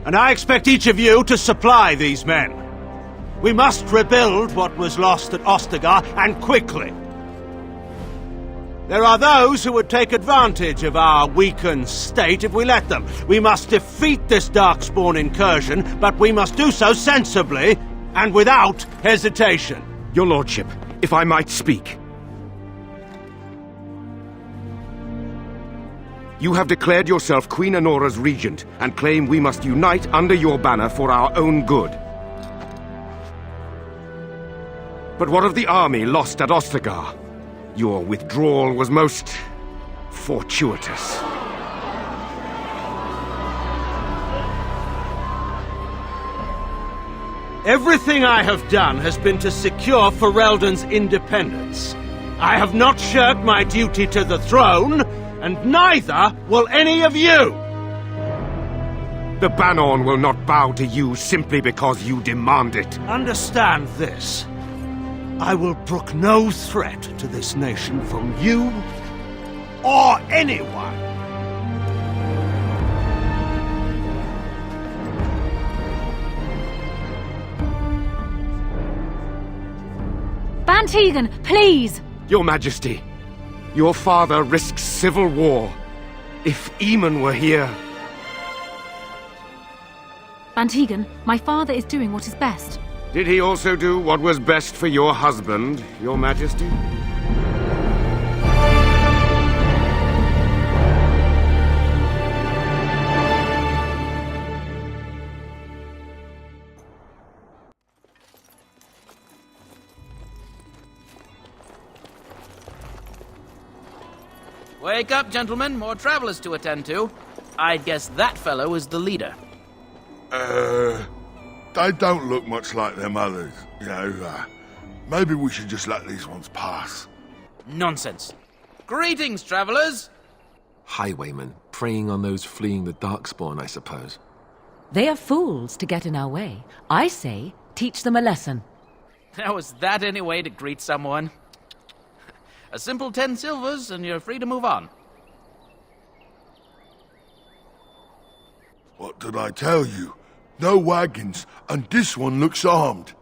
And I expect each of you to supply these men. We must rebuild what was lost at Ostagar, and quickly. There are those who would take advantage of our weakened state if we let them. We must defeat this Darkspawn incursion, but we must do so sensibly and without hesitation. Your lordship, if I might speak. You have declared yourself Queen Anora's regent, and claim we must unite under your banner for our own good. But what of the army lost at Ostagar? Your withdrawal was most fortuitous. Everything I have done has been to secure Ferelden's independence. I have not shirked my duty to the throne, and neither will any of you! The Bannorn will not bow to you simply because you demand it. Understand this. I will brook no threat to this nation from you or anyone. Bantegan, please! Your Majesty, your father risks civil war. If Eamon were here... Bantegan, my father is doing what is best. Did he also do what was best for your husband, Your Majesty? Wake up, gentlemen. More travelers to attend to. I'd guess that fellow is the leader. They don't look much like them others. You know, maybe we should just let these ones pass. Nonsense. Greetings, travelers. Highwaymen, preying on those fleeing the Darkspawn, I suppose. They are fools to get in our way. I say, teach them a lesson. Now, is that any way to greet someone? A simple 10 silvers, and you're free to move on. What did I tell you? No wagons, and this one looks armed.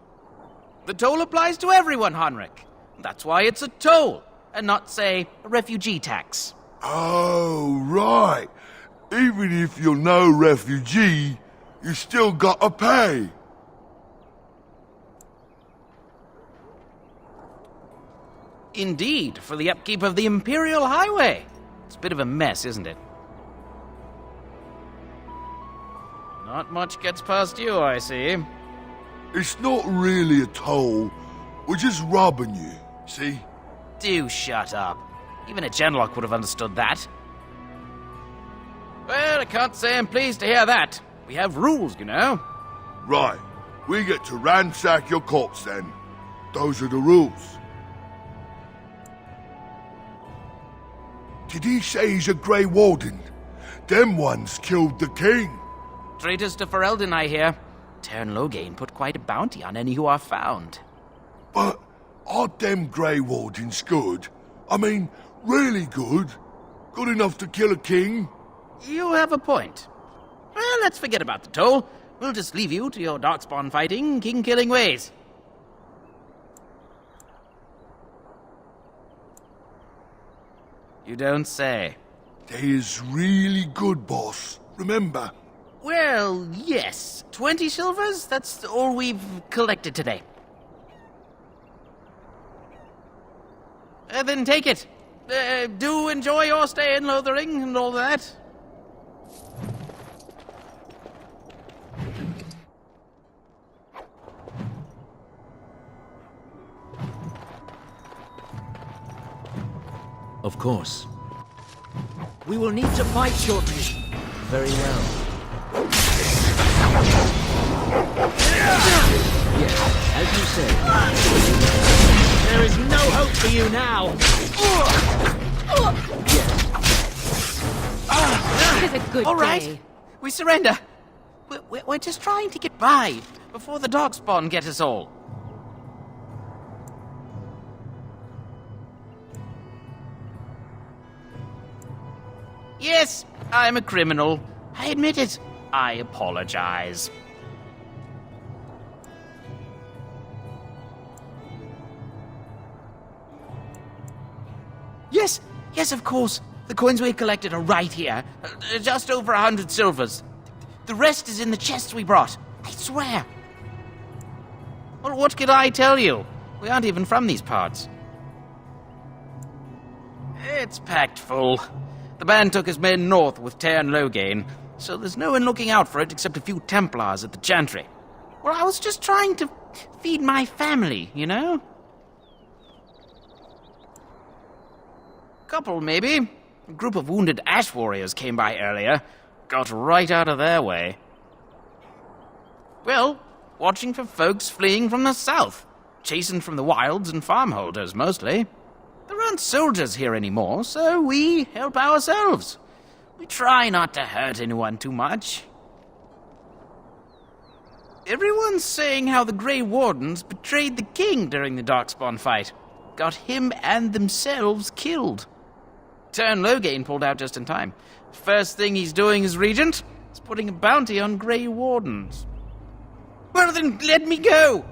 The toll applies to everyone, Heinrich. That's why it's a toll, and not, say, a refugee tax. Oh, right. Even if you're no refugee, you still gotta pay. Indeed, for the upkeep of the Imperial Highway. It's a bit of a mess, isn't it? Not much gets past you, I see. It's not really a toll. We're just robbing you, see? Do shut up. Even a Genlock would have understood that. Well, I can't say I'm pleased to hear that. We have rules, you know. Right. We get to ransack your corpse, then. Those are the rules. Did he say he's a Grey Warden? Them ones killed the king. Traitors to Ferelden, I hear. Tern Loghain put quite a bounty on any who are found. But aren't them Grey Wardens good? I mean, really good? Good enough to kill a king? You have a point. Well, let's forget about the toll. We'll just leave you to your Darkspawn fighting, king-killing ways. You don't say. They is really good, boss. Remember? Well, yes. 20 silvers? That's all we've collected today. Then take it. Do enjoy your stay in Lothering and all that. Of course. We will need to fight shortly. Very well. Yes, as you say. There is no hope for you now. It is a good All right. day. We surrender. We're just trying to get by before the Darkspawn get us all. Yes, I'm a criminal. I admit it. I apologize. Yes, of course. The coins we collected are right here. Just over 100 silvers. The rest is in the chests we brought. I swear. Well, what could I tell you? We aren't even from these parts. It's packed full. The band took his men north with Tear and Loghain, so there's no one looking out for it except a few Templars at the Chantry. Well, I was just trying to feed my family, you know? Couple, maybe. A group of wounded ash warriors came by earlier. Got right out of their way. Well, watching for folks fleeing from the south. Chasing from the wilds and farmholders, mostly. There aren't soldiers here anymore, so we help ourselves. We try not to hurt anyone too much. Everyone's saying how the Grey Wardens betrayed the king during the Darkspawn fight. Got him and themselves killed. Turn Loghain pulled out just in time. First thing he's doing as regent is putting a bounty on Grey Wardens. Well then, let me go!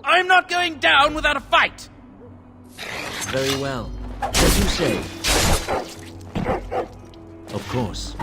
I'm not going down without a fight! Very well. As you say. Of course.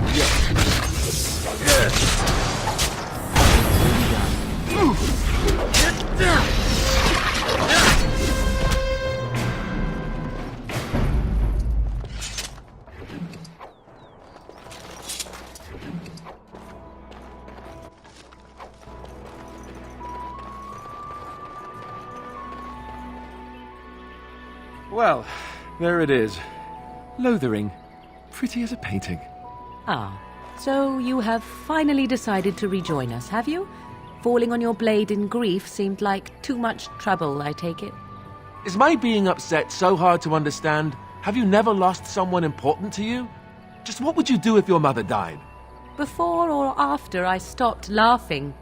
Well, there it is. Lothering. Pretty as a painting. Ah, so you have finally decided to rejoin us, have you? Falling on your blade in grief seemed like too much trouble, I take it. Is my being upset so hard to understand? Have you never lost someone important to you? Just what would you do if your mother died? Before or after I stopped laughing?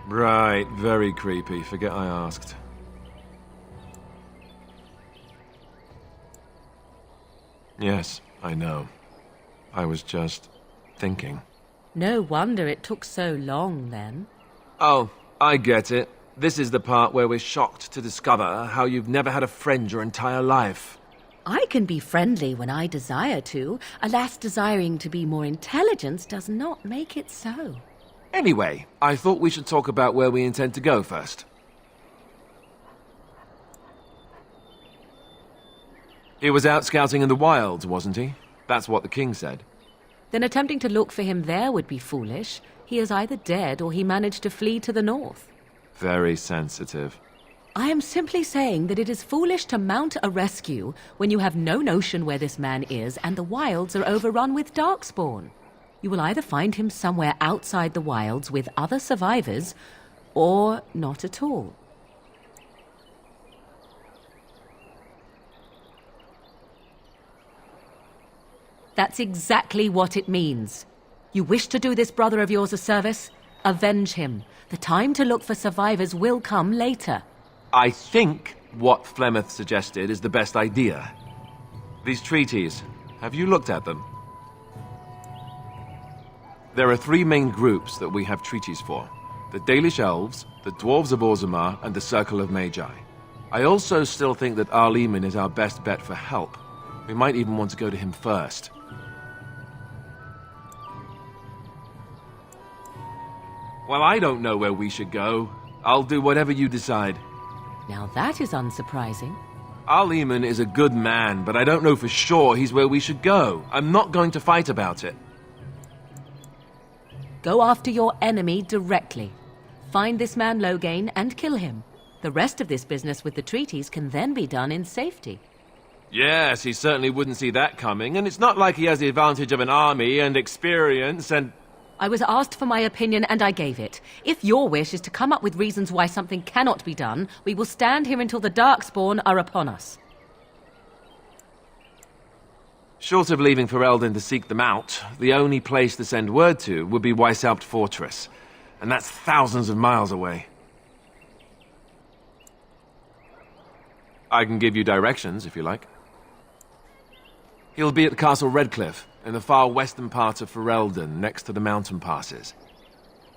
Right, very creepy. Forget I asked. Yes, I know. I was just thinking. No wonder it took so long, then. Oh, I get it. This is the part where we're shocked to discover how you've never had a friend your entire life. I can be friendly when I desire to. Alas, desiring to be more intelligent does not make it so. Anyway, I thought we should talk about where we intend to go first. He was out scouting in the wilds, wasn't he? That's what the king said. Then attempting to look for him there would be foolish. He is either dead or he managed to flee to the north. Very sensitive. I am simply saying that it is foolish to mount a rescue when you have no notion where this man is and the wilds are overrun with darkspawn. You will either find him somewhere outside the wilds with other survivors, or not at all. That's exactly what it means. You wish to do this brother of yours a service? Avenge him. The time to look for survivors will come later. I think what Flemeth suggested is the best idea. These treaties, have you looked at them? There are three main groups that we have treaties for. The Dalish Elves, the Dwarves of Orzammar, and the Circle of Magi. I also still think that Arleman is our best bet for help. We might even want to go to him first. Well, I don't know where we should go. I'll do whatever you decide. Now that is unsurprising. Arleman is a good man, but I don't know for sure he's where we should go. I'm not going to fight about it. Go after your enemy directly. Find this man Loghain and kill him. The rest of this business with the treaties can then be done in safety. Yes, he certainly wouldn't see that coming, and it's not like he has the advantage of an army and experience and... I was asked for my opinion and I gave it. If your wish is to come up with reasons why something cannot be done, we will stand here until the Darkspawn are upon us. Short of leaving Ferelden to seek them out, the only place to send word to would be Weishaupt Fortress, and that's thousands of miles away. I can give you directions, if you like. He'll be at Castle Redcliffe, in the far western part of Ferelden, next to the mountain passes.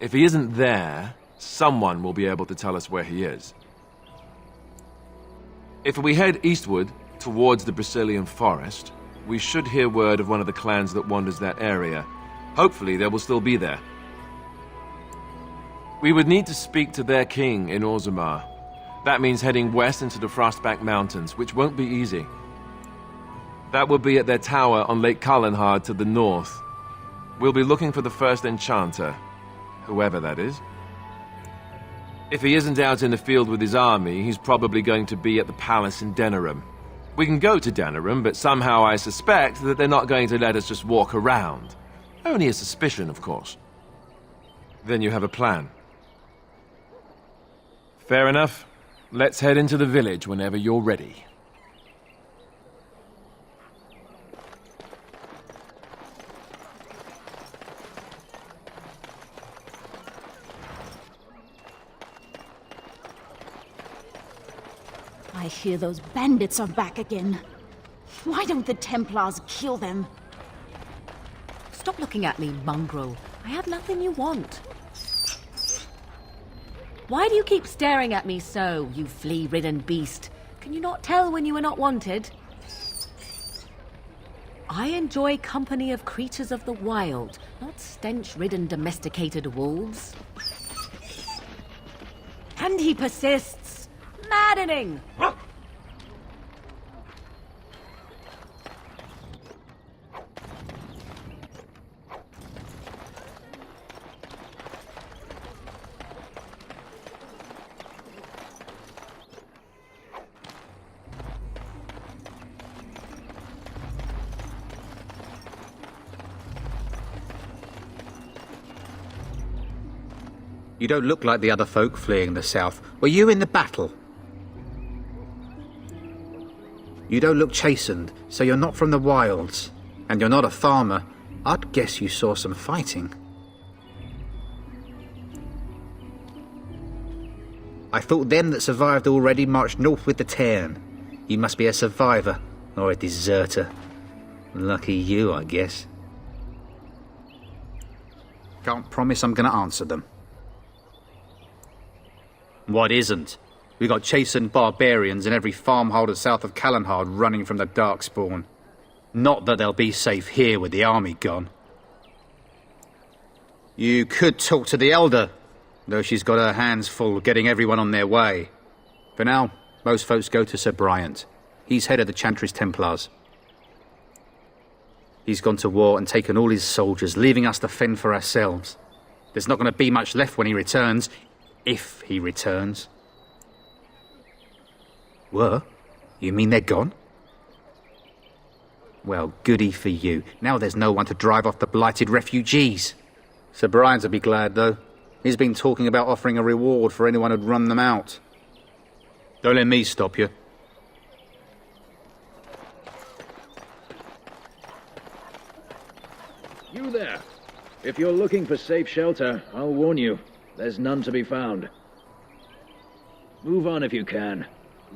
If he isn't there, someone will be able to tell us where he is. If we head eastward, towards the Brazilian forest, we should hear word of one of the clans that wanders that area. Hopefully they will still be there. We would need to speak to their king in Orzammar. That means heading west into the Frostback Mountains, which won't be easy. That will be at their tower on Lake Carlenhard to the north. We'll be looking for the first enchanter, whoever that is. If he isn't out in the field with his army, he's probably going to be at the palace in Denerim. We can go to Denerim, but somehow I suspect that they're not going to let us just walk around. Only a suspicion, of course. Then you have a plan. Fair enough. Let's head into the village whenever you're ready. I hear those bandits are back again. Why don't the Templars kill them? Stop looking at me, mongrel. I have nothing you want. Why do you keep staring at me so, you flea-ridden beast? Can you not tell when you are not wanted? I enjoy company of creatures of the wild, not stench-ridden domesticated wolves. And he persists. Maddening! You don't look like the other folk fleeing the south. Were you in the battle? You don't look chastened, so you're not from the wilds. And you're not a farmer. I'd guess you saw some fighting. I thought them that survived already marched north with the Tairn. You must be a survivor, or a deserter. Lucky you, I guess. Can't promise I'm gonna answer them. What isn't? We got chastened barbarians in every farmholder south of Callanhard running from the Darkspawn. Not that they'll be safe here with the army gone. You could talk to the Elder, though she's got her hands full getting everyone on their way. For now, most folks go to Sir Bryant. He's head of the Chantry's Templars. He's gone to war and taken all his soldiers, leaving us to fend for ourselves. There's not going to be much left when he returns. If he returns. Were? You mean they're gone? Well, goody for you. Now there's no one to drive off the blighted refugees. Sir Brian'll be glad, though. He's been talking about offering a reward for anyone who'd run them out. Don't let me stop you. You there. If you're looking for safe shelter, I'll warn you. There's none to be found. Move on if you can.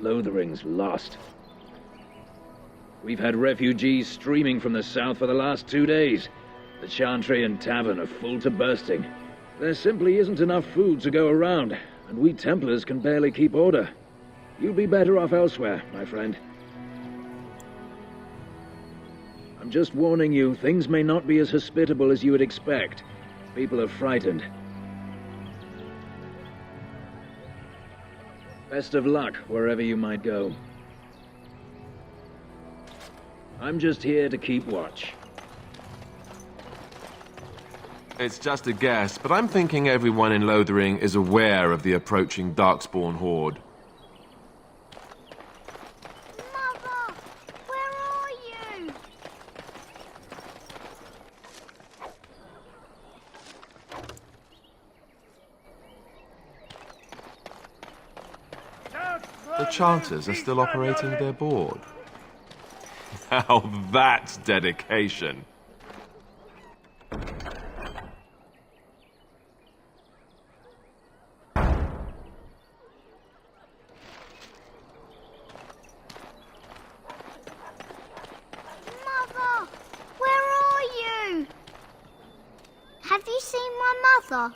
Lothering's lost. We've had refugees streaming from the south for the last 2 days. The Chantry and Tavern are full to bursting. There simply isn't enough food to go around, and we Templars can barely keep order. You'd be better off elsewhere, my friend. I'm just warning you, things may not be as hospitable as you would expect. People are frightened. Best of luck, wherever you might go. I'm just here to keep watch. It's just a guess, but I'm thinking everyone in Lothering is aware of the approaching Darkspawn horde. Mother! Where are you? The Chanters are still operating their board. Now that's dedication. Mother! her.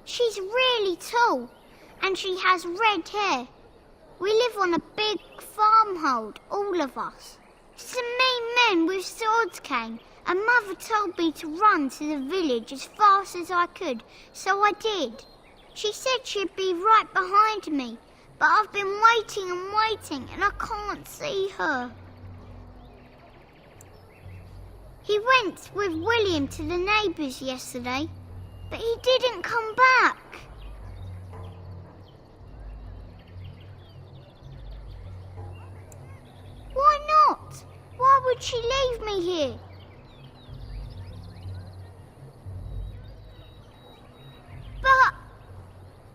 She's really tall, and she has red hair. We live on a big farmhold, all of us. Some mean men with swords came, and Mother told me to run to the village as fast as I could, so I did. She said she'd be right behind me, but I've been waiting and waiting, and I can't see her. He went with William to the neighbours yesterday, but he didn't come back. Why not? Why would she leave me here? But...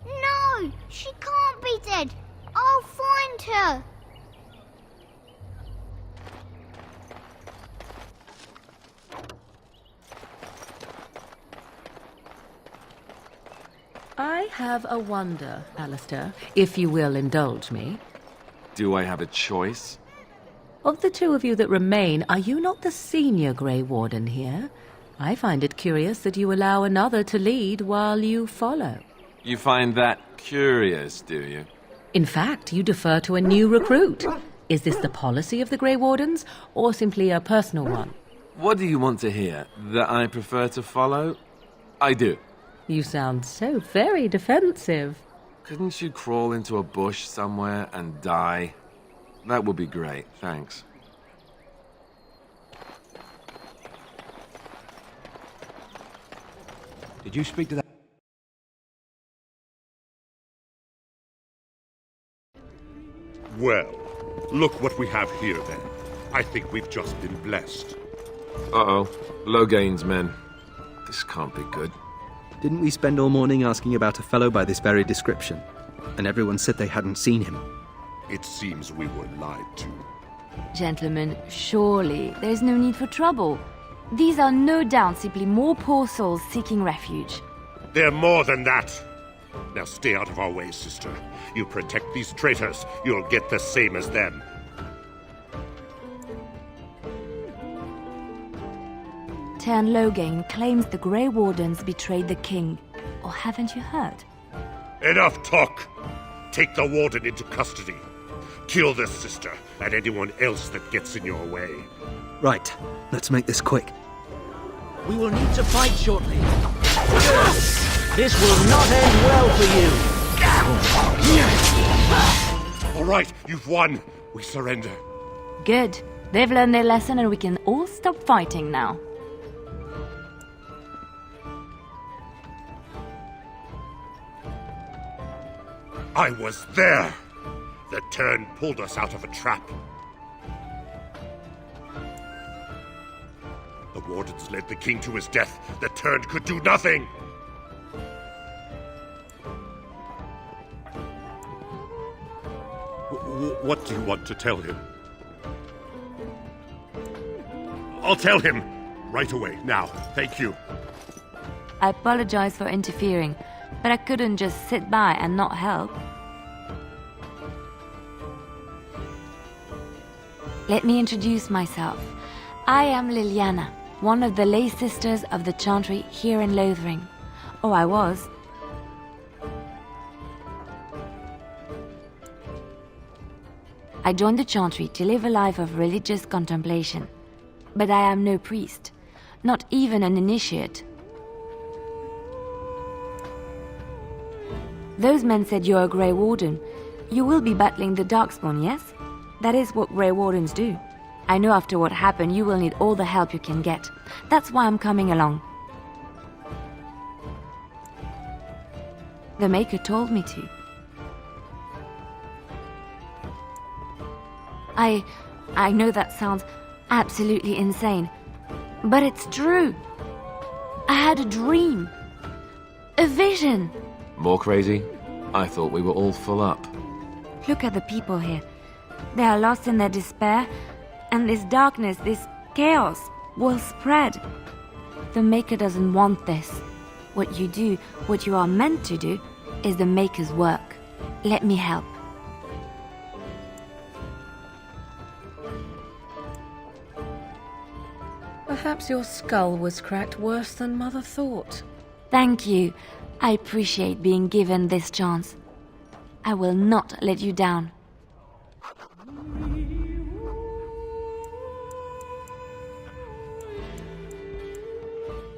no, she can't be dead. I'll find her. I have a wonder, Alistair, if you will indulge me. Do I have a choice? Of the two of you that remain, are you not the senior Grey Warden here? I find it curious that you allow another to lead while you follow. You find that curious, do you? In fact, you defer to a new recruit. Is this the policy of the Grey Wardens, or simply a personal one? What do you want to hear? That I prefer to follow? I do. You sound so very defensive. Couldn't you crawl into a bush somewhere and die? That would be great, thanks. Did you speak to that? Well, look what we have here then. I think we've just been blessed. Uh-oh. Loghain's men. This can't be good. Didn't we spend all morning asking about a fellow by this very description? And everyone said they hadn't seen him. It seems we were lied to. Gentlemen, surely there's no need for trouble. These are no doubt simply more poor souls seeking refuge. They're more than that. Now stay out of our way, sister. You protect these traitors, you'll get the same as them. Tern Loghain claims the Grey Wardens betrayed the king. Or haven't you heard? Enough talk! Take the warden into custody. Kill this sister and anyone else that gets in your way. Right, let's make this quick. We will need to fight shortly. This will not end well for you. All right, you've won. We surrender. Good. They've learned their lesson and we can all stop fighting now. I was there. The Tern pulled us out of a trap. The wardens led the king to his death. The Tern could do nothing. What do you want to tell him? I'll tell him. Right away, now. Thank you. I apologize for interfering, but I couldn't just sit by and not help. Let me introduce myself. I am Leliana, one of the lay sisters of the Chantry here in Lothering. Oh, I was. I joined the Chantry to live a life of religious contemplation. But I am no priest, not even an initiate. Those men said you're a Grey Warden. You will be battling the Darkspawn, yes? That is what Grey Wardens do. I know after what happened you will need all the help you can get. That's why I'm coming along. The Maker told me to. I know that sounds absolutely insane, but it's true. I had a dream. A vision. More crazy? I thought we were all full up. Look at the people here. They are lost in their despair, and this darkness, this chaos, will spread. The Maker doesn't want this. What you do, what you are meant to do, is the Maker's work. Let me help. Perhaps your skull was cracked worse than Mother thought. Thank you. I appreciate being given this chance. I will not let you down.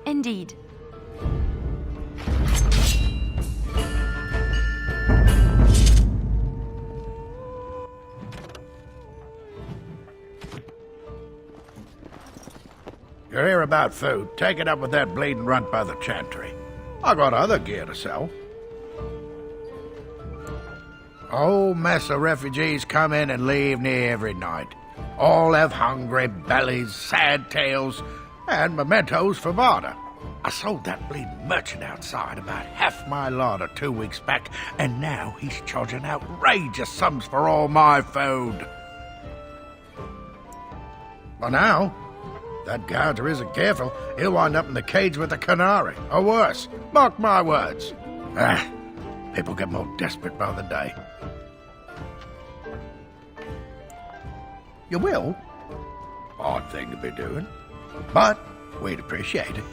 Indeed. You're here about food. Take it up with that bleeding runt by the chantry. I got other gear to sell. A whole mess of refugees come in and leave near every night. All have hungry bellies, sad tales, and mementos for barter. I sold that bleeding merchant outside about half my larder 2 weeks back, and now he's charging outrageous sums for all my food. But now, that gouger isn't careful, he'll wind up in the cage with the canary, or worse. Mark my words. People get more desperate by the day. You will? Odd thing to be doing. But we'd appreciate it.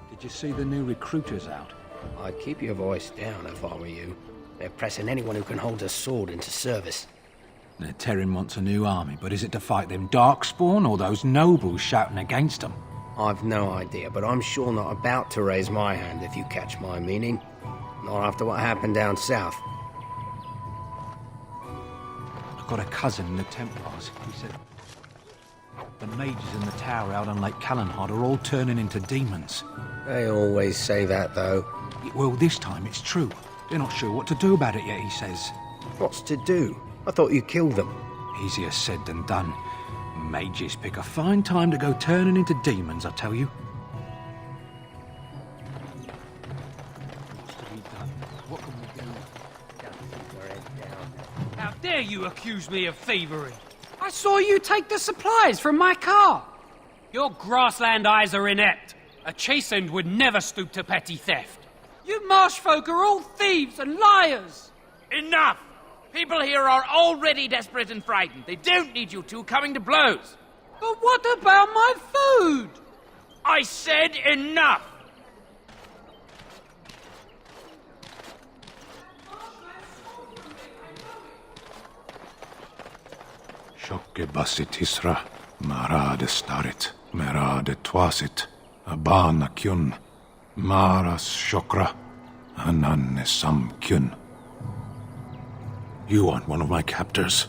Did you see the new recruiters out? I'd keep your voice down if I were you. They're pressing anyone who can hold a sword into service. The Terran wants a new army, but is it to fight them Darkspawn or those nobles shouting against them? I've no idea, but I'm sure not about to raise my hand if you catch my meaning. Not after what happened down south. I've got a cousin in the Templars. He said the mages in the tower out on Lake Callanhod are all turning into demons. They always say that, though. Well, this time it's true. They're not sure what to do about it yet, he says. What's to do? I thought you killed them. Easier said than done. Mages pick a fine time to go turning into demons, I tell you. What's to be done? What can we do? How dare you accuse me of thievery? I saw you take the supplies from my car. Your grassland eyes are inept. A chastened would never stoop to petty theft. You marsh folk are all thieves and liars. Enough! People here are already desperate and frightened. They don't need you two coming to blows. But what about my food? I said enough! Shokke basit isra, marade starit, merade twasit, abana kyun, maras shokra, ananne sam kyun. You aren't one of my captors.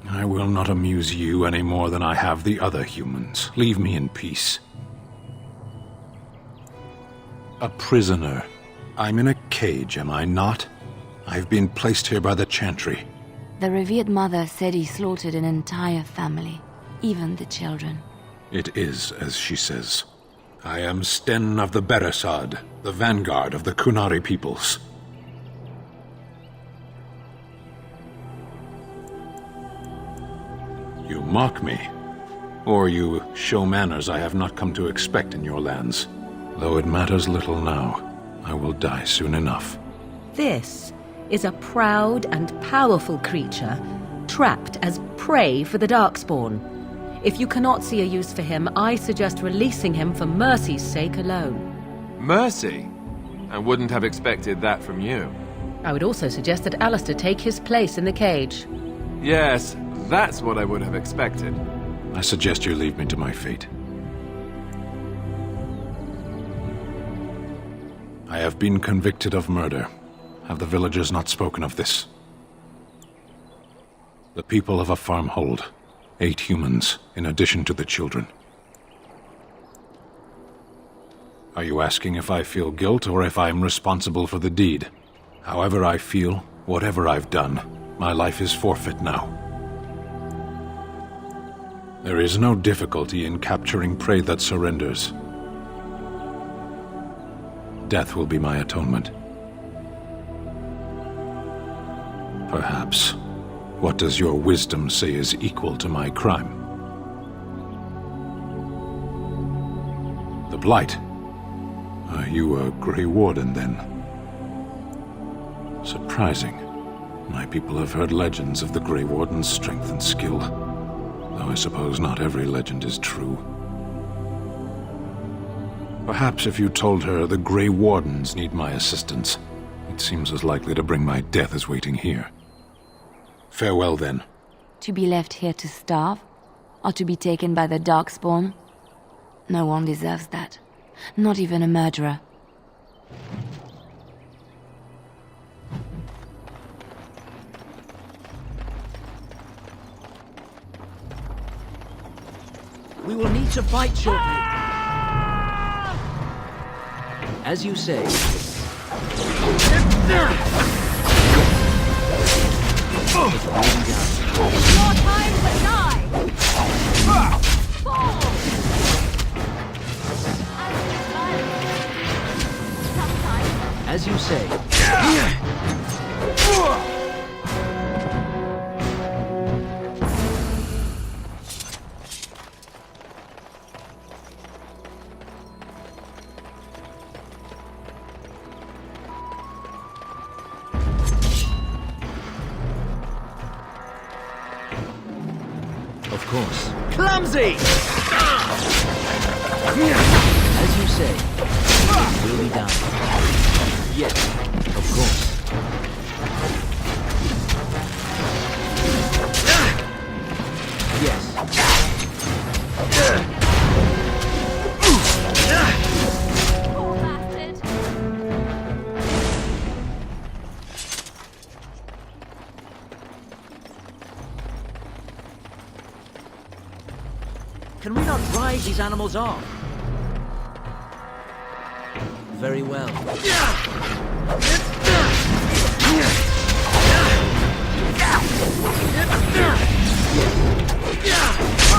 I will not amuse you any more than I have the other humans. Leave me in peace. A prisoner. I'm in a cage, am I not? I've been placed here by the Chantry. The revered mother said he slaughtered an entire family, even the children. It is as she says. I am Sten of the Beresad, the vanguard of the Kunari peoples. You mock me, or you show manners I have not come to expect in your lands. Though it matters little now, I will die soon enough. This is a proud and powerful creature, trapped as prey for the Darkspawn. If you cannot see a use for him, I suggest releasing him for mercy's sake alone. Mercy? I wouldn't have expected that from you. I would also suggest that Alistair take his place in the cage. Yes, that's what I would have expected. I suggest you leave me to my fate. I have been convicted of murder. Have the villagers not spoken of this? The people of a farm hold 8 humans, in addition to the children. Are you asking if I feel guilt or if I am responsible for the deed? However I feel, whatever I've done, my life is forfeit now. There is no difficulty in capturing prey that surrenders. Death will be my atonement. Perhaps. What does your wisdom say is equal to my crime? The Blight. Are you a Grey Warden, then? Surprising. My people have heard legends of the Grey Warden's strength and skill, though I suppose not every legend is true. Perhaps if you told her the Grey Wardens need my assistance, it seems as likely to bring my death as waiting here. Farewell, then. To be left here to starve? Or to be taken by the Darkspawn? No one deserves that. Not even a murderer. We will need to fight shortly. As you say. Your time to die! Fall! As you say. Of course. Clumsy! As you say. It will be done. Yes, of course. Yes. Poor bastard. Can we not drive these animals off? Very well.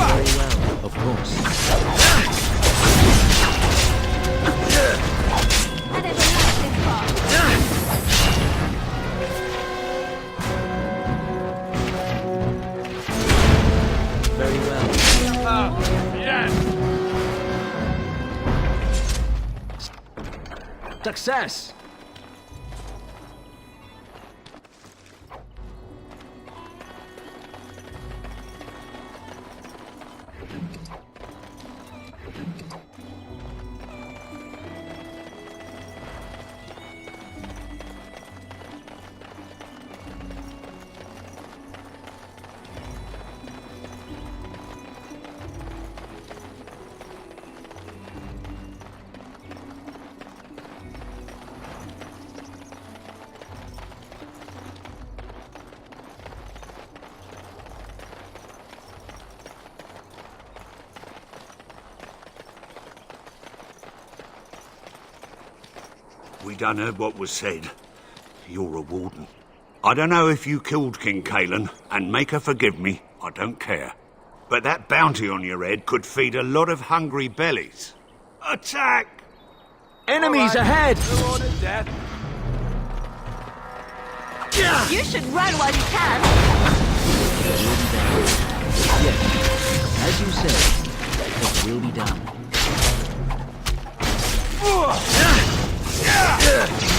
Very well, of course. I never liked this part. Very well. Success! We done heard what was said. You're a warden. I don't know if you killed King Kalen, and make her forgive me, I don't care. But that bounty on your head could feed a lot of hungry bellies. Attack! Enemies ahead! Death. You should run while you can. Yes, as you say, it will be done.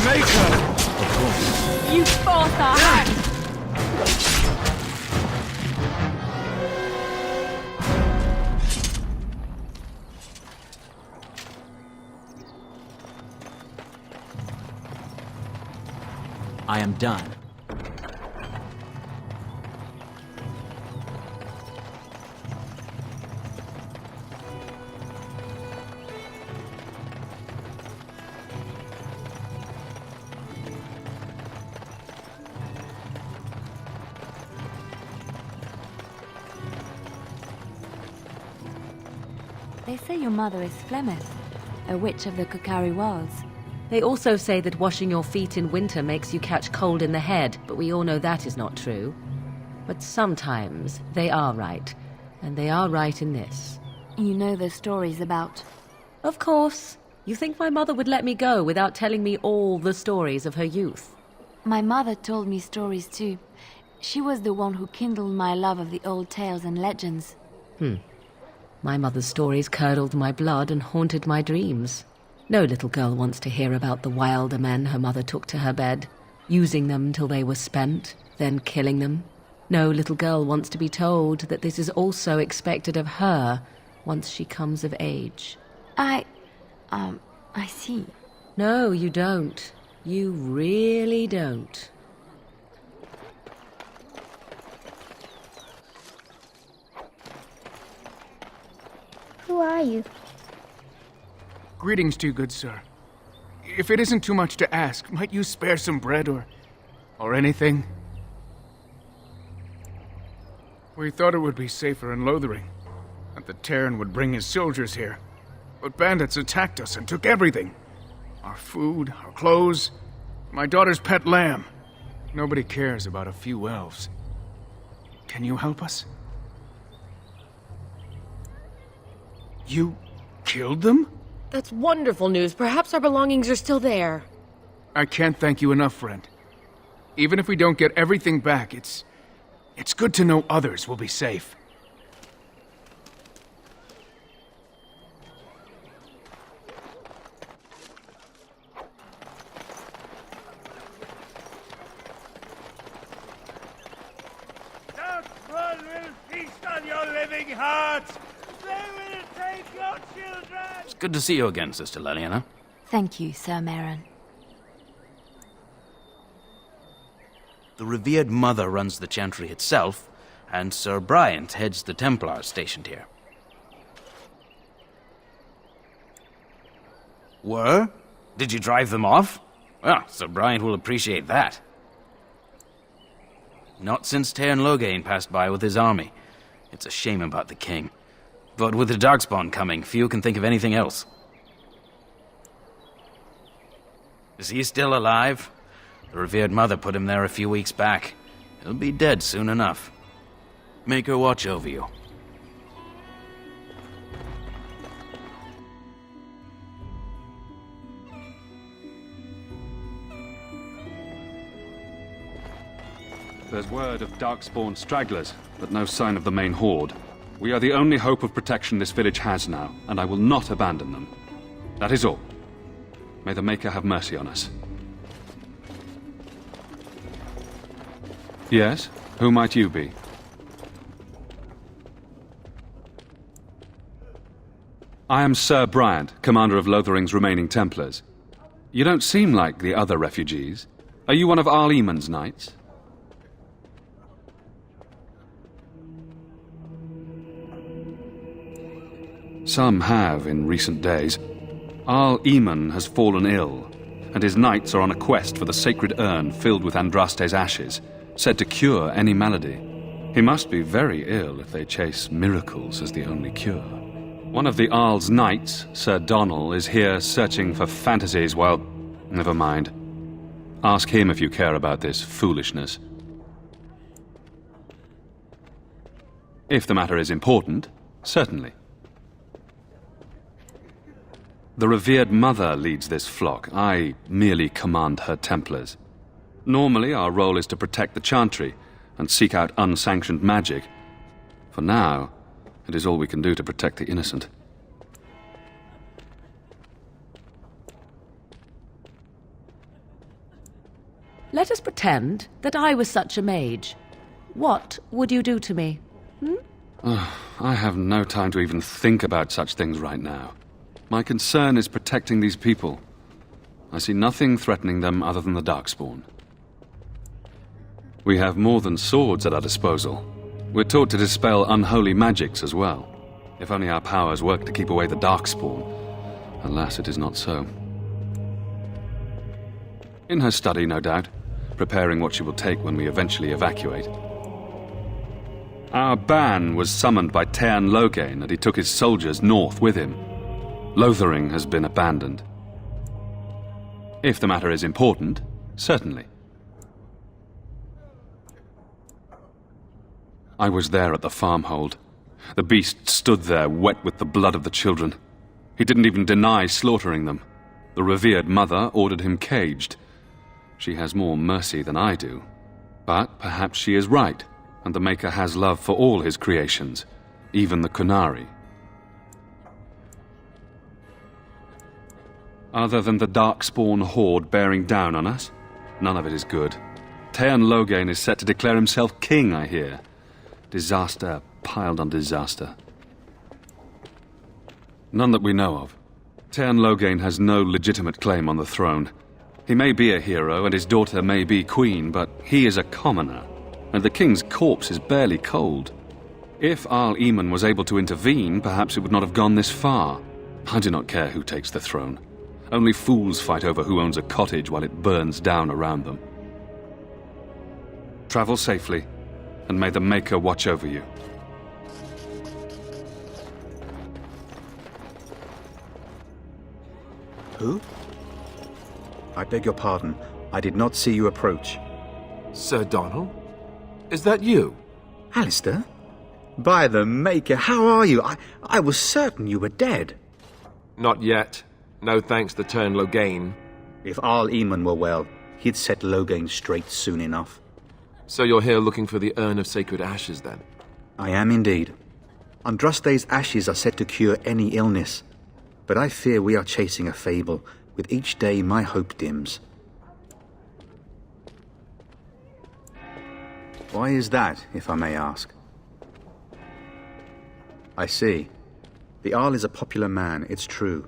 Maker! Of course. You forced our hand! I am done. They say your mother is Flemeth, a witch of the Kokari Wilds. They also say that washing your feet in winter makes you catch cold in the head, but we all know that is not true. But sometimes they are right, and they are right in this. You know the stories about... Of course. You think my mother would let me go without telling me all the stories of her youth? My mother told me stories too. She was the one who kindled my love of the old tales and legends. My mother's stories curdled my blood and haunted my dreams. No little girl wants to hear about the wilder men her mother took to her bed, using them till they were spent, then killing them. No little girl wants to be told that this is also expected of her once she comes of age. I see. No, you don't. You really don't. Who are you? Greetings to you, good sir. If it isn't too much to ask, might you spare some bread or anything? We thought it would be safer in Lothering, that the Terran would bring his soldiers here. But bandits attacked us and took everything. Our food, our clothes, my daughter's pet lamb. Nobody cares about a few elves. Can you help us? You killed them? That's wonderful news. Perhaps our belongings are still there. I can't thank you enough, friend. Even if we don't get everything back, it's good to know others will be safe. That one will feast on your living hearts! They will take your children! It's good to see you again, Sister Leliana. Thank you, Sir Merrin. The revered mother runs the chantry itself, and Sir Bryant heads the Templars stationed here. Were? Did you drive them off? Well, Sir Bryant will appreciate that. Not since Tairn Loghain passed by with his army. It's a shame about the king. But with the Darkspawn coming, few can think of anything else. Is he still alive? The revered mother put him there a few weeks back. He'll be dead soon enough. Make her watch over you. There's word of Darkspawn stragglers, but no sign of the main horde. We are the only hope of protection this village has now, and I will not abandon them. That is all. May the Maker have mercy on us. Yes? Who might you be? I am Sir Bryant, commander of Lothering's remaining Templars. You don't seem like the other refugees. Are you one of Arl Eamon's knights? Some have in recent days. Arl Eamon has fallen ill, and his knights are on a quest for the sacred urn filled with Andraste's ashes, said to cure any malady. He must be very ill if they chase miracles as the only cure. One of the Arl's knights, Sir Donnell, is here searching for fantasies while... Never mind. Ask him if you care about this foolishness. If the matter is important, certainly. The revered mother leads this flock. I merely command her Templars. Normally, our role is to protect the Chantry and seek out unsanctioned magic. For now, it is all we can do to protect the innocent. Let us pretend that I was such a mage. What would you do to me? I have no time to even think about such things right now. My concern is protecting these people. I see nothing threatening them other than the Darkspawn. We have more than swords at our disposal. We're taught to dispel unholy magics as well. If only our powers work to keep away the Darkspawn. Alas, it is not so. In her study, no doubt, preparing what she will take when we eventually evacuate. Our ban was summoned by Tairn Loghain, and he took his soldiers north with him. Lothering has been abandoned. If the matter is important, certainly. I was there at the farmhold. The beast stood there, wet with the blood of the children. He didn't even deny slaughtering them. The revered mother ordered him caged. She has more mercy than I do. But perhaps she is right, and the Maker has love for all his creations, even the Kunari. Other than the Darkspawn horde bearing down on us, none of it is good. Tearn Loghain is set to declare himself king, I hear. Disaster piled on disaster. None that we know of. Tearn Loghain has no legitimate claim on the throne. He may be a hero, and his daughter may be queen, but he is a commoner, and the king's corpse is barely cold. If Arl Eamon was able to intervene, perhaps it would not have gone this far. I do not care who takes the throne. Only fools fight over who owns a cottage while it burns down around them. Travel safely, and may the Maker watch over you. Who? I beg your pardon. I did not see you approach. Sir Donald? Is that you? Alistair? By the Maker, how are you? I was certain you were dead. Not yet. No thanks to Tearn Loghain. If Arl Eamon were well, he'd set Loghain straight soon enough. So you're here looking for the Urn of Sacred Ashes, then? I am indeed. Andraste's ashes are said to cure any illness, but I fear we are chasing a fable. With each day, my hope dims. Why is that, if I may ask? I see. The Arl is a popular man, it's true.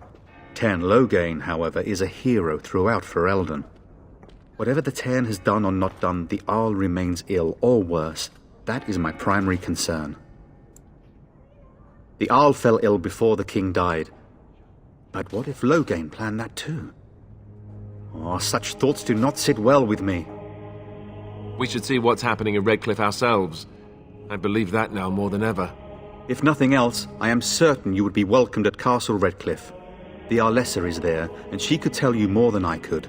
Tearn Loghain, however, is a hero throughout Ferelden. Whatever the Tearn has done or not done, the Arl remains ill, or worse. That is my primary concern. The Arl fell ill before the king died. But what if Loghain planned that too? Oh, such thoughts do not sit well with me. We should see what's happening in Redcliffe ourselves. I believe that now more than ever. If nothing else, I am certain you would be welcomed at Castle Redcliffe. The Arlessa is there, and she could tell you more than I could.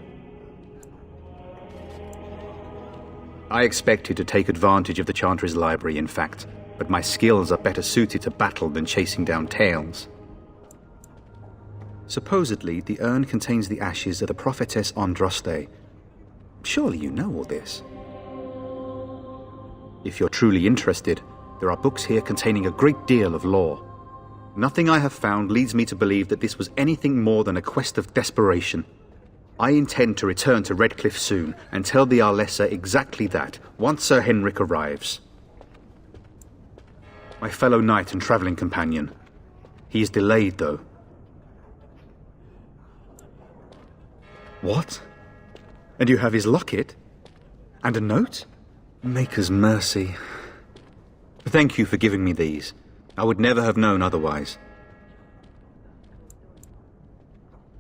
I expected to take advantage of the Chantry's library, in fact, but my skills are better suited to battle than chasing down tales. Supposedly, the urn contains the ashes of the prophetess Andraste. Surely you know all this. If you're truly interested, there are books here containing a great deal of lore. Nothing I have found leads me to believe that this was anything more than a quest of desperation. I intend to return to Redcliffe soon and tell the Arlessa exactly that, once Sir Henrik arrives. My fellow knight and travelling companion. He is delayed, though. What? And you have his locket? And a note? Maker's mercy. Thank you for giving me these. I would never have known otherwise.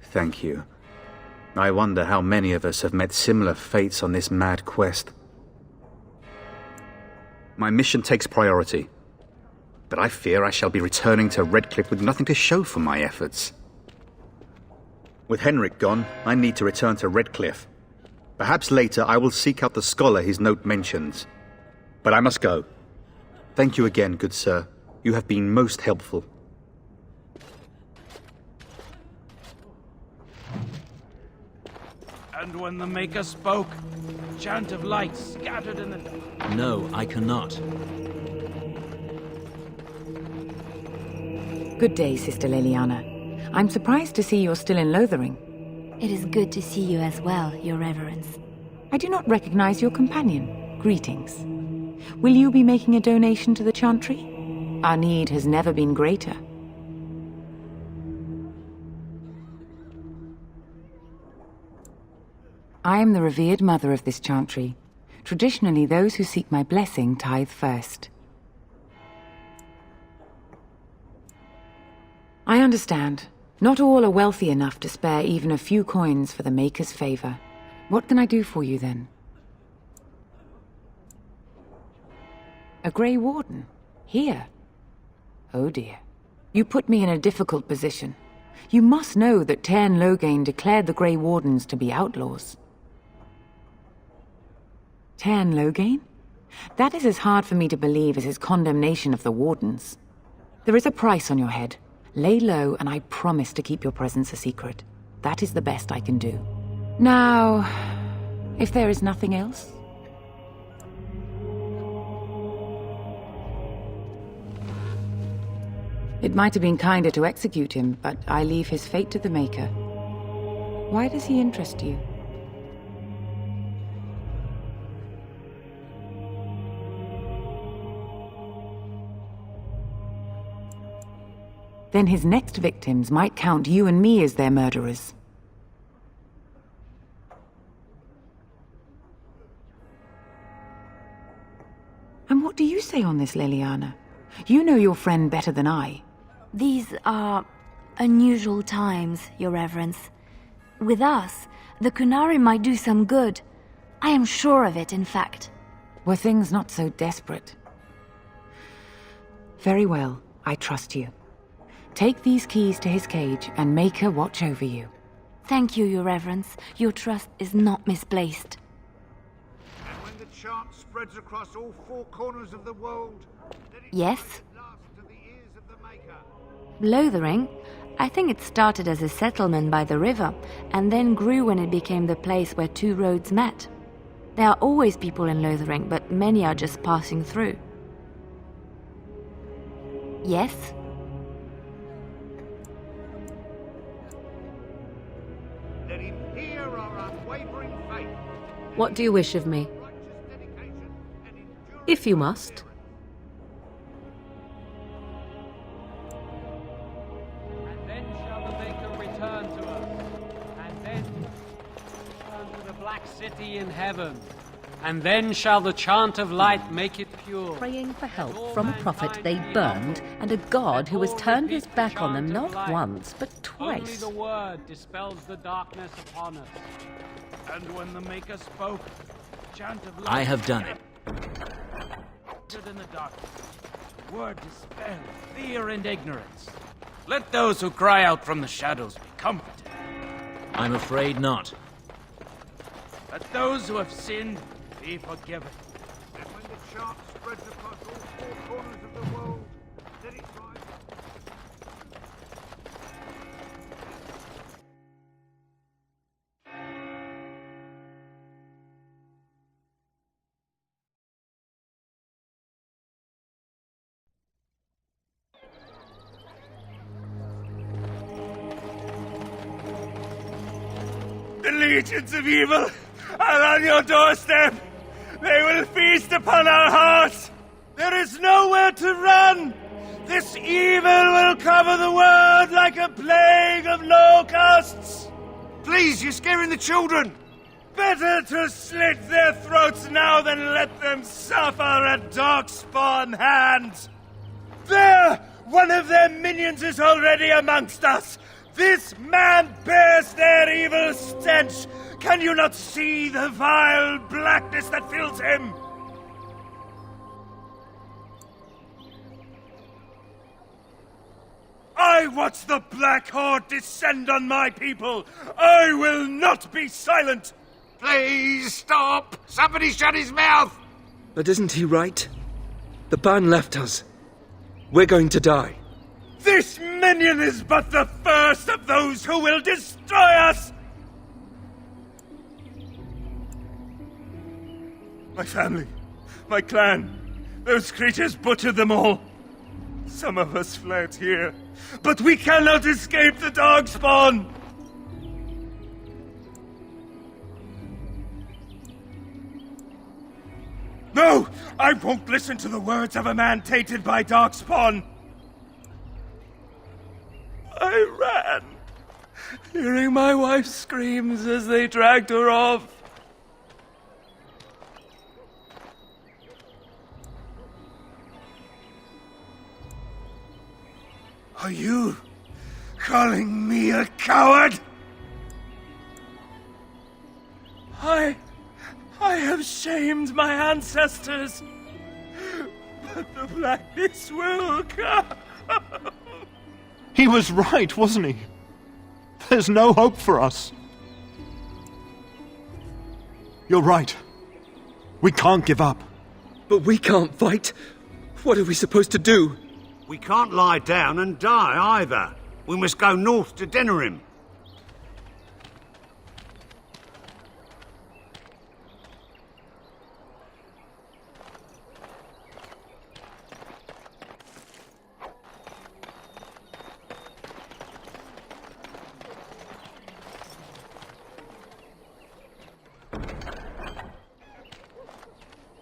Thank you. I wonder how many of us have met similar fates on this mad quest. My mission takes priority, but I fear I shall be returning to Redcliffe with nothing to show for my efforts. With Henrik gone, I need to return to Redcliffe. Perhaps later I will seek out the scholar his note mentions. But I must go. Thank you again, good sir. You have been most helpful. And when the Maker spoke, a chant of light scattered in the... No, I cannot. Good day, Sister Leliana. I'm surprised to see you're still in Lothering. It is good to see you as well, Your Reverence. I do not recognize your companion. Greetings. Will you be making a donation to the Chantry? Our need has never been greater. I am the revered mother of this Chantry. Traditionally, those who seek my blessing tithe first. I understand. Not all are wealthy enough to spare even a few coins for the Maker's favor. What can I do for you, then? A Grey Warden? Here? Oh dear. You put me in a difficult position. You must know that Tearn Loghain declared the Grey Wardens to be outlaws. Tearn Loghain? That is as hard for me to believe as his condemnation of the Wardens. There is a price on your head. Lay low, and I promise to keep your presence a secret. That is the best I can do. Now, if there is nothing else... It might have been kinder to execute him, but I leave his fate to the Maker. Why does he interest you? Then his next victims might count you and me as their murderers. And what do you say on this, Leliana? You know your friend better than I. These are unusual times, Your Reverence. With us, the Kunari might do some good. I am sure of it, in fact. Were things not so desperate? Very well, I trust you. Take these keys to his cage and make her watch over you. Thank you, Your Reverence. Your trust is not misplaced. And when the chant spreads across all four corners of the world... Yes? Lothering? I think it started as a settlement by the river, and then grew when it became the place where two roads met. There are always people in Lothering, but many are just passing through. Yes? Let him hear our unwavering faith. What do you wish of me? If you must. And then shall the Maker return to us, and then return to the Black City in heaven. And then shall the chant of light make it pure. Praying for help from a prophet they burned, and a god who has turned his back on them not once, but twice. Only the word dispels the darkness upon us. And when the Maker spoke, the chant of light... I have done it. ...in the darkness. Word dispels fear and ignorance. Let those who cry out from the shadows be comforted. I'm afraid not. Let those who have sinned be forgiven. And when the chant spreads across all four corners of the world, let it rise. The legions of evil are on your doorstep. They will feast upon our hearts. There is nowhere to run. This evil will cover the world like a plague of locusts. Please, you're scaring the children. Better to slit their throats now than let them suffer at Darkspawn hands. There! One of their minions is already amongst us. This man bears their evil stench. Can you not see the vile blackness that fills him? I watch the Black Horde descend on my people. I will not be silent. Please stop. Somebody shut his mouth. But isn't he right? The ban left us. We're going to die. This minion is but the first of those who will destroy us! My family, my clan, those creatures butchered them all. Some of us fled here, but we cannot escape the Darkspawn! No! I won't listen to the words of a man tainted by Darkspawn! I ran, hearing my wife's screams as they dragged her off. Are you calling me a coward? I have shamed my ancestors, but the blackness will come. He was right, wasn't he? There's no hope for us. You're right. We can't give up. But we can't fight. What are we supposed to do? We can't lie down and die either. We must go north to Denerim.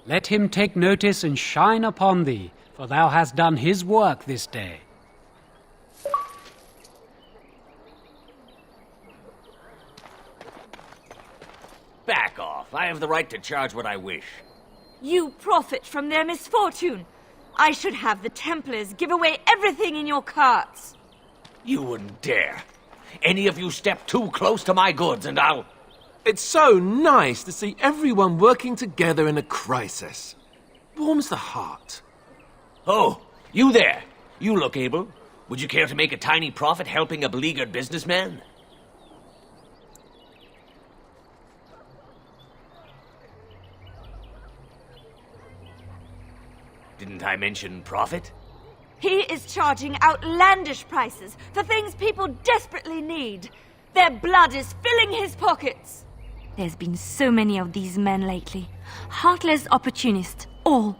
Let him take notice and shine upon thee, for thou hast done his work this day. Back off. I have the right to charge what I wish. You profit from their misfortune. I should have the Templars give away everything in your carts. You wouldn't dare. Any of you step too close to my goods and I'll... It's so nice to see everyone working together in a crisis. Warms the heart. Oh, you there. You look able. Would you care to make a tiny profit helping a beleaguered businessman? Didn't I mention profit? He is charging outlandish prices for things people desperately need. Their blood is filling his pockets. There's been so many of these men lately. Heartless opportunists, all.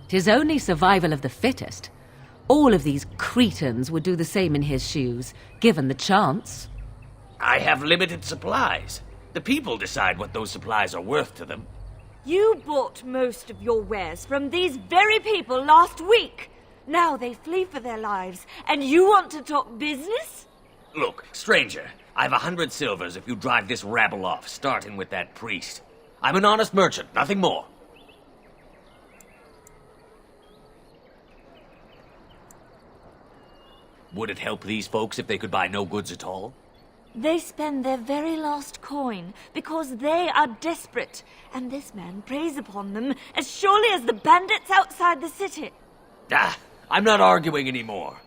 'Tis only survival of the fittest. All of these cretins would do the same in his shoes, given the chance. I have limited supplies. The people decide what those supplies are worth to them. You bought most of your wares from these very people last week. Now they flee for their lives, and you want to talk business? Look, stranger, I've 100 silvers if you drive this rabble off, starting with that priest. I'm an honest merchant, nothing more. Would it help these folks if they could buy no goods at all? They spend their very last coin because they are desperate, and this man preys upon them as surely as the bandits outside the city. I'm not arguing anymore.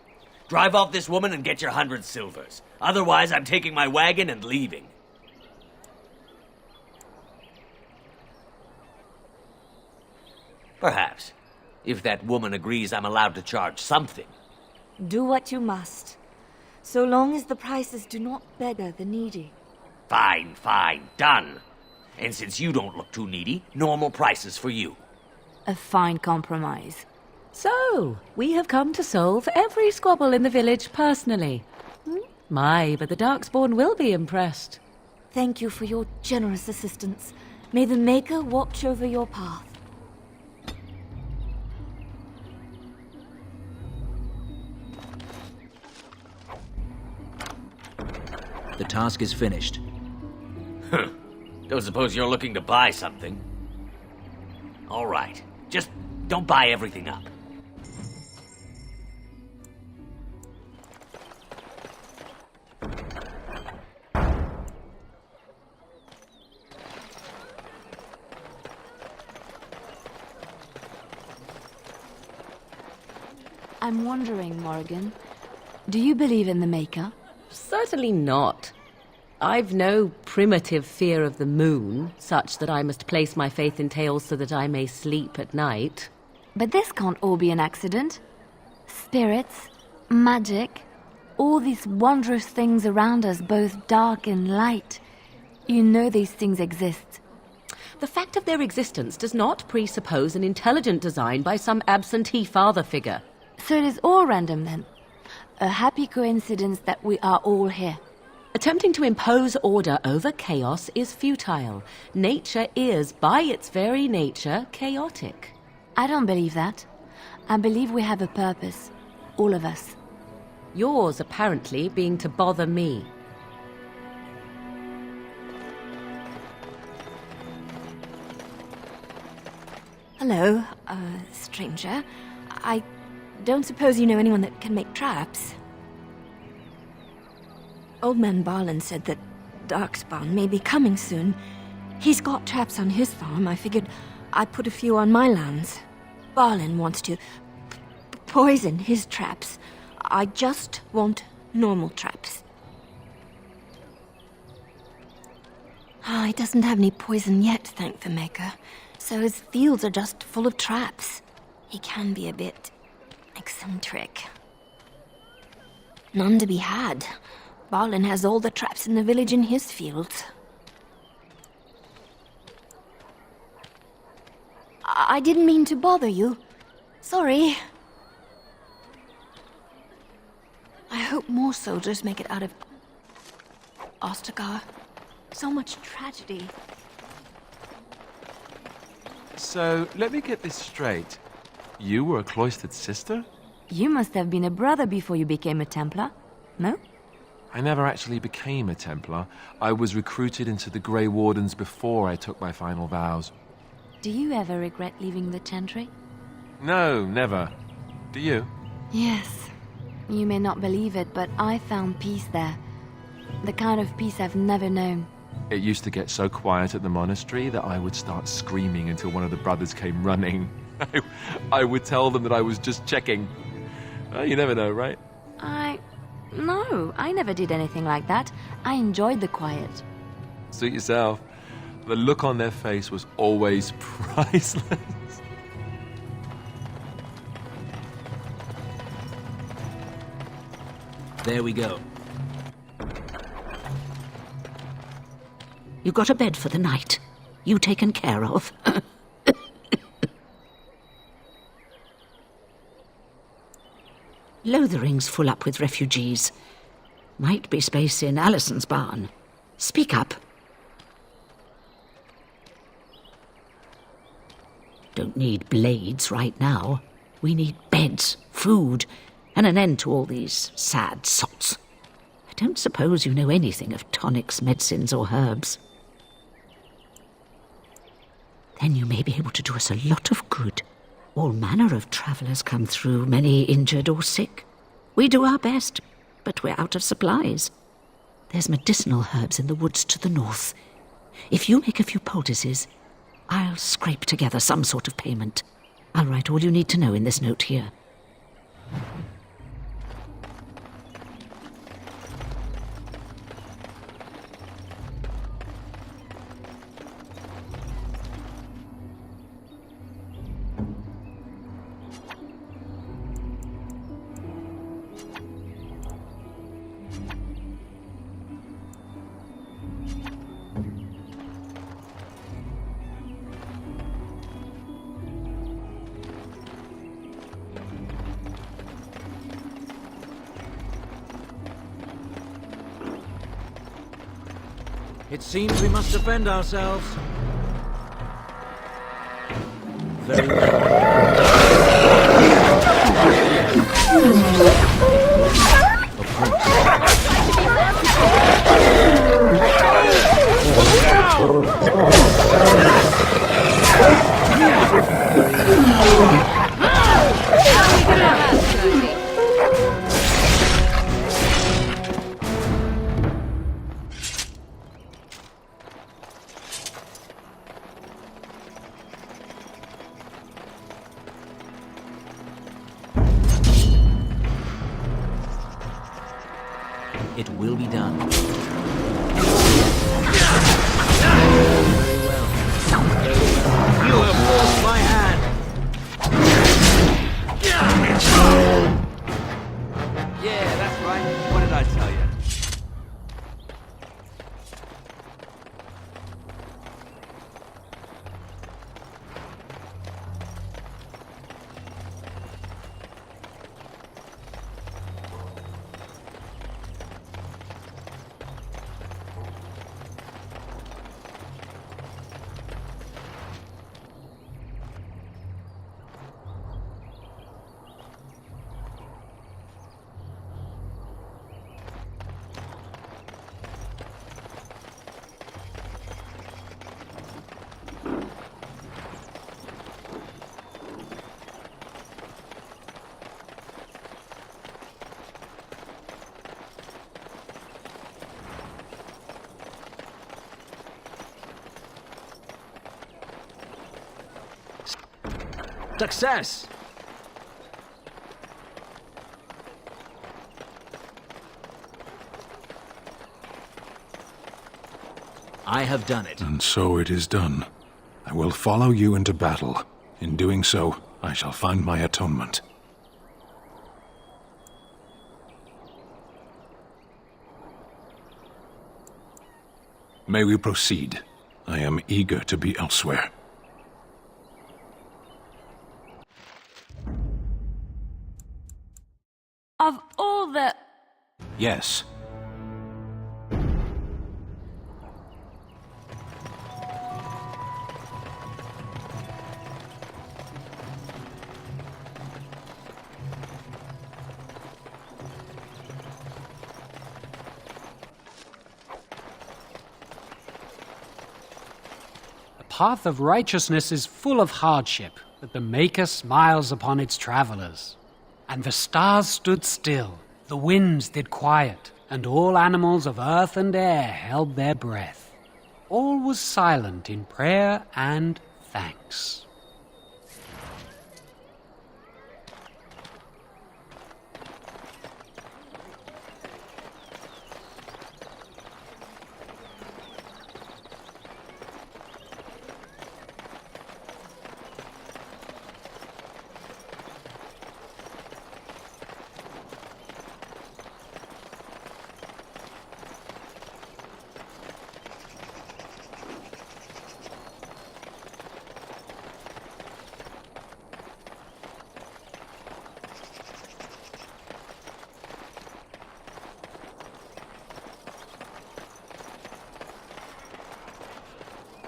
Drive off this woman and get your 100 silvers. Otherwise, I'm taking my wagon and leaving. Perhaps, if that woman agrees I'm allowed to charge something. Do what you must, so long as the prices do not beggar the needy. Fine, done. And since you don't look too needy, normal prices for you. A fine compromise. So, we have come to solve every squabble in the village personally. My, but the Darkspawn will be impressed. Thank you for your generous assistance. May the Maker watch over your path. The task is finished. Don't suppose you're looking to buy something. All right. Just don't buy everything up. I'm wondering, Morrigan, do you believe in the Maker? Certainly not. I've no primitive fear of the moon, such that I must place my faith in tales so that I may sleep at night. But this can't all be an accident. Spirits, magic, all these wondrous things around us, both dark and light. You know these things exist. The fact of their existence does not presuppose an intelligent design by some absentee father figure. So it is all random, then? A happy coincidence that we are all here. Attempting to impose order over chaos is futile. Nature is, by its very nature, chaotic. I don't believe that. I believe we have a purpose. All of us. Yours, apparently, being to bother me. Hello, stranger. I don't suppose you know anyone that can make traps? Old man Barlin said that Darkspawn may be coming soon. He's got traps on his farm. I figured I'd put a few on my lands. Barlin wants to poison his traps. I just want normal traps. He doesn't have any poison yet, thank the Maker. So his fields are just full of traps. He can be a bit eccentric. None to be had. Barlin has all the traps in the village in his fields. I didn't mean to bother you. Sorry. I hope more soldiers make it out of Ostagar. So much tragedy. So, let me get this straight. You were a cloistered sister? You must have been a brother before you became a Templar, no? I never actually became a Templar. I was recruited into the Grey Wardens before I took my final vows. Do you ever regret leaving the Chantry? No, never. Do you? Yes. You may not believe it, but I found peace there. The kind of peace I've never known. It used to get so quiet at the monastery that I would start screaming until one of the brothers came running. I would tell them that I was just checking. Oh, you never know, right? No, I never did anything like that. I enjoyed the quiet. Suit yourself. The look on their face was always priceless. There we go. You got a bed for the night? You taken care of? Lothering's full up with refugees. Might be space in Alison's barn. Speak up. Don't need blades right now. We need beds, food, and an end to all these sad sots. I don't suppose you know anything of tonics, medicines, or herbs. Then you may be able to do us a lot of good. All manner of travellers come through, many injured or sick. We do our best, but we're out of supplies. There's medicinal herbs in the woods to the north. If you make a few poultices, I'll scrape together some sort of payment. I'll write all you need to know in this note here. It seems we must defend ourselves. Very It will be done. Very well. You have forced my hand. Yeah, that's right. What did I tell you? Success! I have done it. And so it is done. I will follow you into battle. In doing so, I shall find my atonement. May we proceed? I am eager to be elsewhere. Of all the... Yes. path of righteousness is full of hardship, but the Maker smiles upon its travelers. And the stars stood still, the winds did quiet, and all animals of earth and air held their breath. All was silent in prayer and thanks.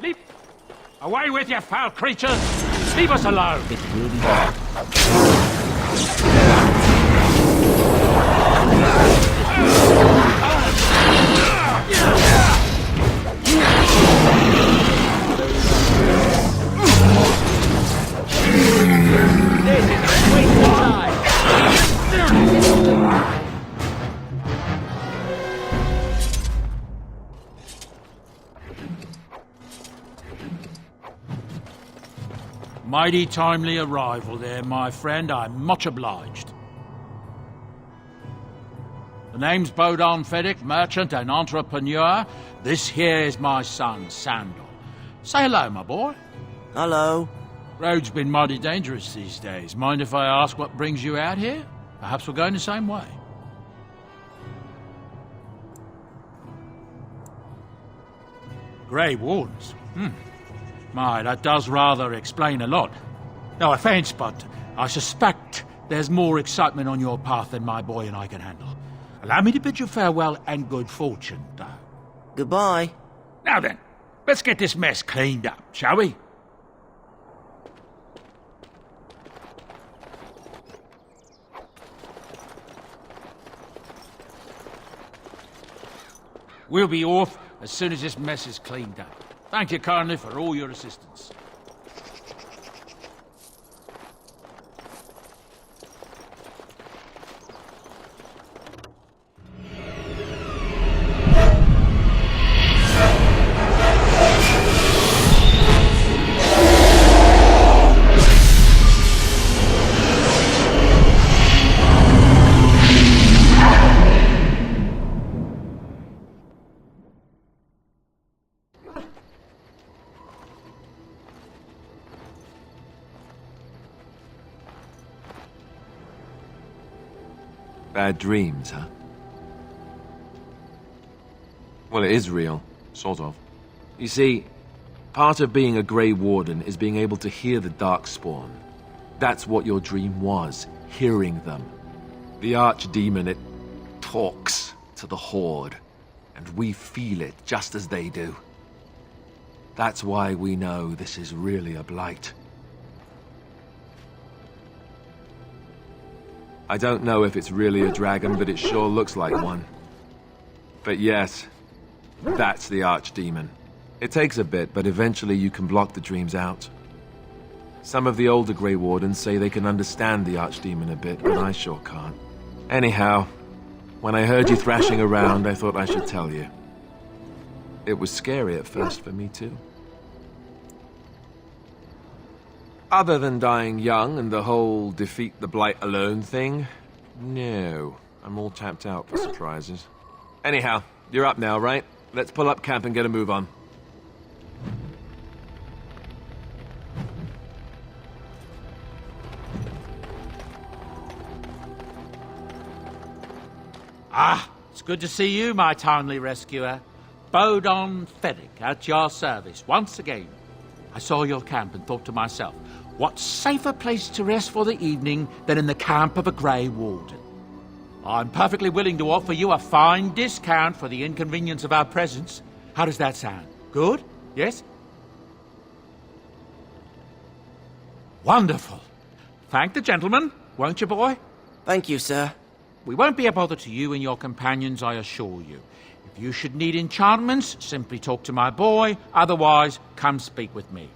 Leap! Away with you, foul creatures! Leave us alone! It will be done. This is a waste of time! Mighty timely arrival there, my friend. I'm much obliged. The name's Bodhan Feddic, merchant and entrepreneur. This here is my son, Sandal. Say hello, my boy. Hello. Road's been mighty dangerous these days. Mind if I ask what brings you out here? Perhaps we're going the same way. Grey Wardens. My, that does rather explain a lot. No offence, but I suspect there's more excitement on your path than my boy and I can handle. Allow me to bid you farewell and good fortune, though. Goodbye. Now then, let's get this mess cleaned up, shall we? We'll be off as soon as this mess is cleaned up. Thank you kindly for all your assistance. Bad dreams, huh? Well, it is real. Sort of. You see, part of being a Grey Warden is being able to hear the Darkspawn. That's what your dream was, hearing them. The Archdemon, it talks to the Horde, and we feel it just as they do. That's why we know this is really a blight. I don't know if it's really a dragon, but it sure looks like one. But yes, that's the Archdemon. It takes a bit, but eventually you can block the dreams out. Some of the older Grey Wardens say they can understand the Archdemon a bit, but I sure can't. Anyhow, when I heard you thrashing around, I thought I should tell you. It was scary at first for me, too. Other than dying young and the whole defeat the Blight alone thing, no. I'm all tapped out for surprises. Anyhow, you're up now, right? Let's pull up camp and get a move on. Ah, it's good to see you, my timely rescuer. Bodhan Feddic, at your service, once again. I saw your camp and thought to myself, what safer place to rest for the evening than in the camp of a Grey Warden? I'm perfectly willing to offer you a fine discount for the inconvenience of our presence. How does that sound? Good? Yes? Wonderful. Thank the gentleman, won't you, boy? Thank you, sir. We won't be a bother to you and your companions, I assure you. If you should need enchantments, simply talk to my boy. Otherwise, come speak with me.